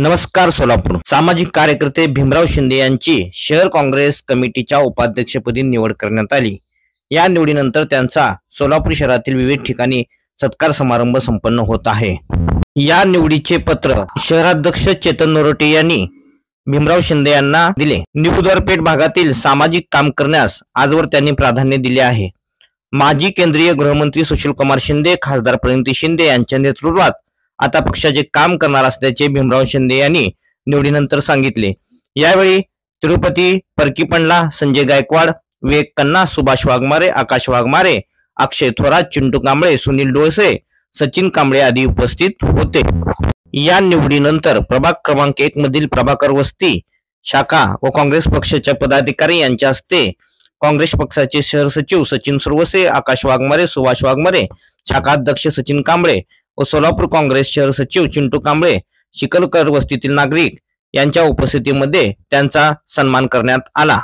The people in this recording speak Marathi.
नमस्कार सोलापूर। सामाजिक कार्यकर्ते भीमराव शिंदे यांची शहर काँग्रेस कमिटीच्या उपाध्यक्षपदी निवड करण्यात आली। या निवडीनंतर त्यांचा सोलापूर शहरातील विविध ठिकाणी सत्कार समारंभ संपन्न होत आहे। या निवडीचे पत्र शहराध्यक्ष चेतन नरोटे यांनी भीमराव शिंदे यांना दिले। निवडवारपेठ भागातील सामाजिक काम करण्यास आजवर त्यांनी प्राधान्य दिले आहे। माजी केंद्रीय गृहमंत्री सुशीलकुमार शिंदे, खासदार प्रणिती शिंदे यांच्या नेतृत्वात आता पक्षाचे काम करणार असल्याचे भीमराव शिंदे यांनी निवडीनंतर सांगितले। यावेळी तिरुपती परकीपंडला, संजय गायकवाड, विवेक कन्ना, सुभाष वाघमारे, आकाश वाघमारे, अक्षय थोरात, चिंटू कांबळे, सुनील डोळसे, सचिन कांबळे आदी उपस्थित होते। या निवडीनंतर प्रभाग क्रमांक 1 मधील प्रभाकर वस्ती शाखा व काँग्रेस पक्षाच्या पदाधिकारी यांच्या हस्ते काँग्रेस पक्षाचे शहर सचिव सचिन सुरवसे, आकाश वाघमारे, सुभाष वाघमारे, शाखा अध्यक्ष सचिन कांबळे व सोलापूर काँग्रेस शहर सचिव चिंटू कांबळे, चिखलकर वस्तीतील नागरिक यांच्या उपस्थितीमध्ये त्यांचा सन्मान करण्यात आला।